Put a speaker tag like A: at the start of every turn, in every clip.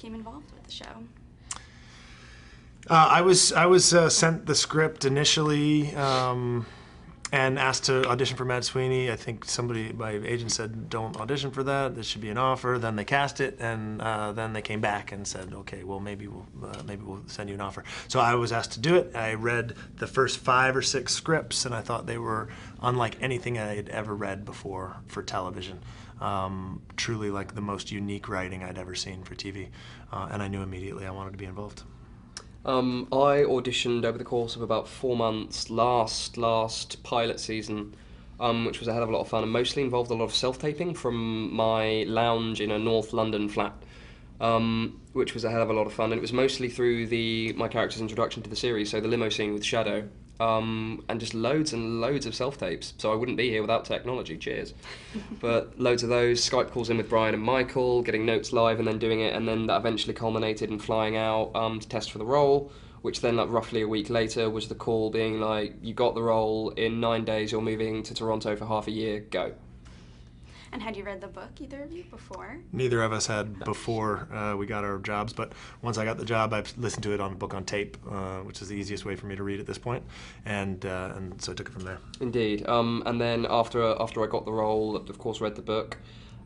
A: became involved with the show?
B: I was sent the script initially and asked to audition for Mad Sweeney. I think my agent said, don't audition for that, this should be an offer. Then they cast it, and then they came back and said, okay, well, maybe we'll send you an offer. So I was asked to do it. I read the first 5 or 6 scripts, and I thought they were unlike anything I had ever read before for television. Truly like the most unique writing I'd ever seen for TV, and I knew immediately I wanted to be involved.
C: I auditioned over the course of about 4 months, last pilot season, which was a hell of a lot of fun, and mostly involved a lot of self-taping from my lounge in a North London flat, which was a hell of a lot of fun. And it was mostly through my character's introduction to the series, so the limo scene with Shadow, and just loads and loads of self-tapes. So I wouldn't be here without technology, cheers. But loads of those, Skype calls in with Brian and Michael, getting notes live and then doing it, and then that eventually culminated in flying out to test for the role, which then like roughly a week later was the call being like, you got the role, in 9 days you're moving to Toronto for half a year, go.
A: And had you read the book, either of you, before?
B: Neither of us had before we got our jobs, but once I got the job, I've listened to it on a book on tape, which is the easiest way for me to read at this point, and so I took it from there.
C: Indeed, and then after I got the role, of course read the book,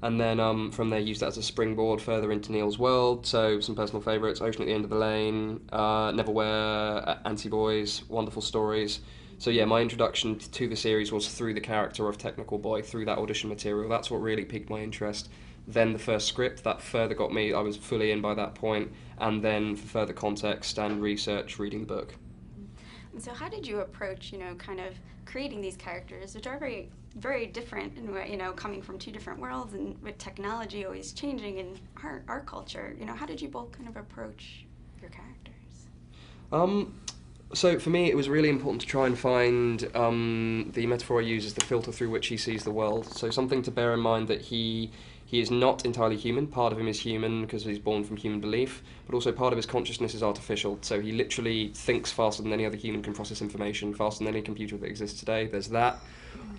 C: and then from there used that as a springboard further into Neil's world. So some personal favourites: Ocean at the End of the Lane, Neverwhere, Anti-Boys, wonderful stories. So yeah, my introduction to the series was through the character of Technical Boy, through that audition material. That's what really piqued my interest. Then the first script, that further got me, I was fully in by that point, and then for further context and research, reading the book.
A: And so how did you approach, kind of creating these characters, which are very, very different, and coming from 2 different worlds, and with technology always changing in our culture, how did you both kind of approach your characters?
C: So for me, it was really important to try and find the metaphor I use as the filter through which he sees the world. So something to bear in mind that he is not entirely human. Part of him is human because he's born from human belief, but also part of his consciousness is artificial. So he literally thinks faster than any other human can process information, faster than any computer that exists today. There's that.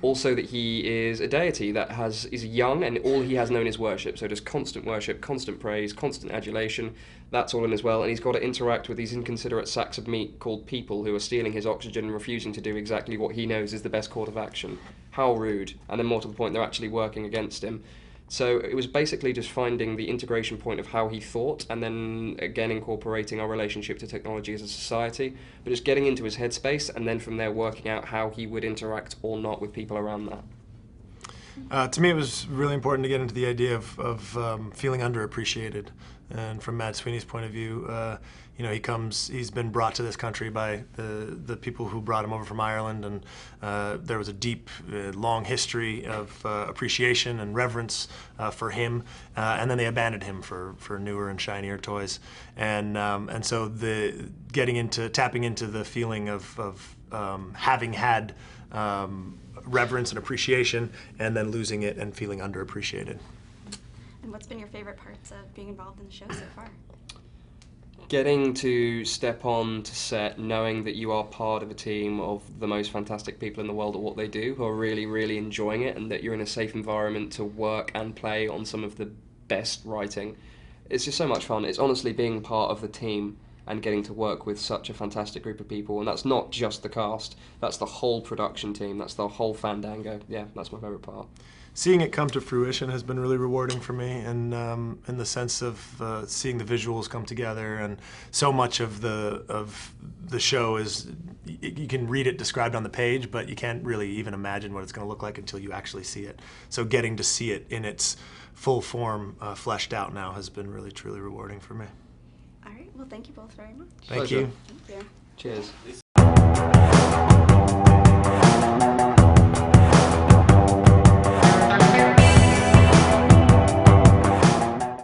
C: Also that he is a deity that is young, and all he has known is worship. So just constant worship, constant praise, constant adulation. That's all in as well. And he's got to interact with these inconsiderate sacks of meat called people who are stealing his oxygen and refusing to do exactly what he knows is the best course of action. How rude. And then more to the point, they're actually working against him. So it was basically just finding the integration point of how he thought, and then again incorporating our relationship to technology as a society, but just getting into his headspace, and then from there working out how he would interact or not with people around that.
B: To me, it was really important to get into the idea of feeling underappreciated. And from Mad Sweeney's point of view, he's been brought to this country by the people who brought him over from Ireland, and there was a deep, long history of appreciation and reverence for him, and then they abandoned him for newer and shinier toys. And so tapping into the feeling of having had reverence and appreciation, and then losing it and feeling underappreciated.
A: And what's been your favorite parts of being involved in the show so far?
C: Getting to step on to set, knowing that you are part of a team of the most fantastic people in the world at what they do, who are really, really enjoying it, and that you're in a safe environment to work and play on some of the best writing. It's just so much fun. It's honestly being part of the team and getting to work with such a fantastic group of people, and that's not just the cast, that's the whole production team, that's the whole fandango. Yeah, that's my favourite part.
B: Seeing it come to fruition has been really rewarding for me, and in the sense of seeing the visuals come together, and so much of the show is, you can read it described on the page, but you can't really even imagine what it's going to look like until you actually see it. So getting to see it in its full form, fleshed out now, has been really, truly rewarding for me.
A: All right, well, thank you both very much.
B: Thank you.
A: Thank you.
C: Cheers.